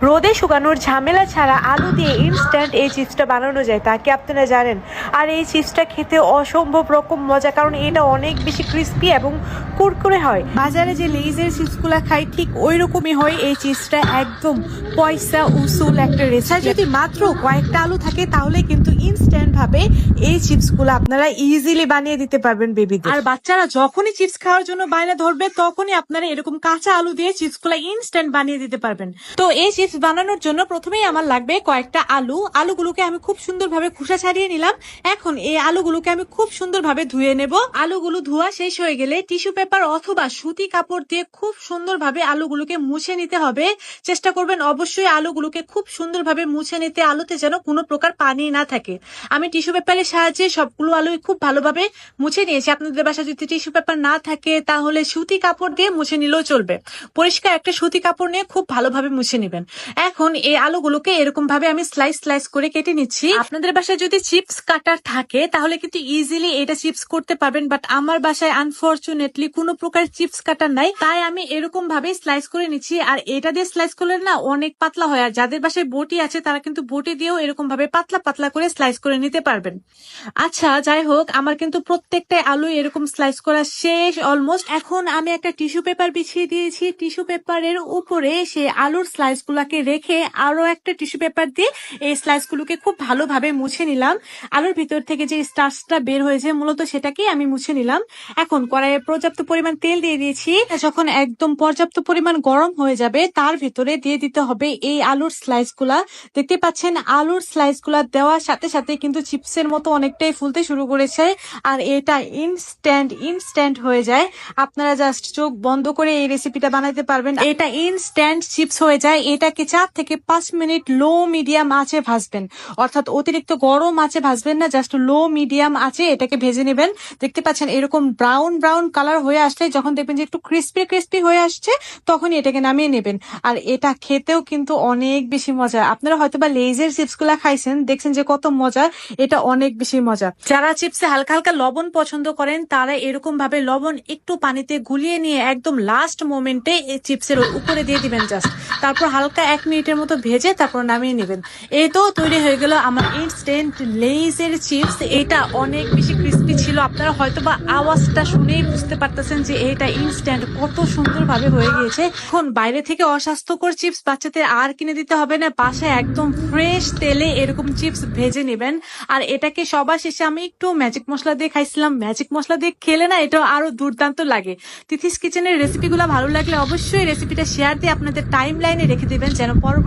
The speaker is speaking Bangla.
রোদে শুকানোর ঝামেলা ছাড়া আলু দিয়ে ইনস্ট্যান্ট এই চিপসটা বানানো যায়, তা কি আপনারা জানেন? আর এই চিপসটা খেতে অসম্ভব রকম মজা, কারণ এটা অনেক বেশি ক্রিস্পি এবং কুরকুরে হয়। বাজারে যে লেইজের চিপসগুলো খাই ঠিক ওই রকমই হয় এই চিপসটা, একদম পয়সা উসুল একটা রেসিপি। যদি মাত্র কয়েকটা আলু থাকে তাহলে কিন্তু ইনস্ট্যান্ট ভাবে এই চিপসগুলো আপনারা ইজিলি বানিয়ে দিতে পারবেন বেবিদের। আর বাচ্চারা যখনই চিপস খাওয়ার জন্য বায়না ধরবে তখনই আপনারা এরকম কাঁচা আলু দিয়ে চিপসগুলো ইনস্ট্যান্ট বানিয়ে দিতে পারবেন। তো এই চিপস বানানোর জন্য প্রথমেই আমার লাগবে কয়েকটা আলুগুলোকে আমি খুব সুন্দরভাবে খোসা ছাড়িয়ে নিলাম। এখন এই আলুগুলোকে আমি খুব সুন্দরভাবে ধুয়ে নেব। আলুগুলো ধোয়া শেষ হয়ে গেলে টিস্যু পেপার অথবা সুতি কাপড় দিয়ে খুব সুন্দরভাবে আলুগুলোকে মুছে নিতে হবে। চেষ্টা করবেন অবশ্যই আলুগুলোকে খুব সুন্দরভাবে মুছে নিতে, আলুতে যেন কোনো প্রকার পানি না থাকে। আমি টিস্যু পেপারের সাহায্যে সবগুলো আলু খুব ভালোভাবে মুছে নিয়েছি। আপনাদের বাসায় যদি টিস্যু পেপার না থাকে তাহলে সুতি কাপড় দিয়ে মুছে নিলেও চলবে। পরিষ্কার একটা সুতি কাপড় নিয়ে খুব ভালোভাবে মুছে নেবেন। এখন এই আলুগুলোকে এরকম ভাবে আমি স্লাইস করে কেটে নিচ্ছি। আপনাদের বাসায় যদি চিপস কাটার থাকে তাহলে কিন্তু ইজিলি এটা চিপস করতে পারবেন, বাট আমার বাসায় আনফরচুনেটলি কোনো প্রকার চিপস কাটার নাই, তাই আমি এরকম ভাবে স্লাইস করে নিচ্ছি। আর এটা দিয়ে স্লাইস করলে না অনেক পাতলা হয়, আর যাদের বাসায় বটি আছে তারা কিন্তু বটি দিয়েও এরকম ভাবে পাতলা করে স্লাইস করে নিতে পারবেন। আচ্ছা, যাই হোক, আমার কিন্তু প্রত্যেকটা আলু এরকম স্লাইস করা শেষ অলমোস্ট। এখন আমি একটা টিস্যু পেপার বিছিয়ে দিয়েছি। টিস্যু পেপারের উপরে সেই আলুর স্লাইস গুলাকে রেখে আরো একটা টিস্যু পেপার দিয়ে এই স্লাইস গুলোকে খুব ভালোভাবে মুছে নিলাম। আলুর ভিতর থেকে যে স্টার্চটা বের হয়েছে মূলত সেটাকেই আমি মুছে নিলাম। এখন কড়াইয়ে পর্যাপ্ত পরিমাণ তেল দিয়ে দিয়েছি। যখন একদম পর্যাপ্ত পরিমাণ গরম হয়ে যাবে তার ভিতরে দিয়ে দিতে হবে এই আলুর স্লাইস গুলা। দেখতে পাচ্ছেন আলুর স্লাইস গুলা দেওয়ার সাথে সাথে কিন্তু চিপসের মতো অনেকটাই ফুলতে শুরু করেছে। আর এটা ইনস্ট্যান্ট হয়ে যায়। আপনারা জাস্ট চোখ বন্ধ করে এই রেসিপিটা বানাইতে পারবেন। এটা ইনস্ট্যান্ট চিপস হয়ে যায়। এটাকে 4 থেকে 5 মিনিট লো মিডিয়াম আঁচে ভাজবেন, অর্থাৎ অতিরিক্ত গরম আঁচে ভাজবেন না, জাস্ট লো মিডিয়াম আঁচে এটাকে ভেজে নেবেন। দেখতে পাচ্ছেন এরকম ব্রাউন কালার হয়ে আসলে, যখন দেখবেন যে একটু ক্রিস্পি হয়ে আসছে তখনই এটাকে নামিয়ে নেবেন। আর এটা খেতেও কিন্তু অনেক বেশি মজা। আপনারা হয়তোবা লেইজের চিপস গুলা খাইছেন, দেখছেন যে কত মজা, এটা অনেক বেশি মজা। যারা চিপসে হালকা লবণ পছন্দ করেন তারা এরকম ভাবে লবণ একটু পানিতে গুলিয়ে নিয়ে একদম লাস্ট মোমেন্টে এই চিপসের উপরে দিয়ে দিবেন জাস্ট, তারপর হালকা 1 মিনিটের মতো ভেজে তারপর নামিয়ে নেবেন। এই তো তৈরি হয়ে গেল আমার ইনস্ট্যান্ট লেইজের চিপস। এটা অনেক বেশি ক্রিস্পি ছিল। আপনারা হয়তোবা আওয়াজটা শুনেই বুঝতে পারতেছেন যে এটা ইনস্ট্যান্ট কত সুন্দরভাবে হয়ে গিয়েছে। এখন বাইরে থেকে অস্বাস্থ্যকর চিপস বাচ্চাদের আর কিনে দিতে হবে না, বাসায় একদম ফ্রেশ তেলে এরকম চিপস ভেজে নেবেন। আর এটাকে সবার শেষে আমি একটু ম্যাজিক মশলা দিয়ে খাইছিলাম। ম্যাজিক মশলা দিয়ে খেলে না এটা আরো দুর্দান্ত লাগে। তিথিস কিচেনের রেসিপিগুলো ভালো লাগলে অবশ্যই রেসিপিটা শেয়ার দিয়ে আপনাদের টাইম লাইনে রেখে দিবেন, যেন পরবর্তী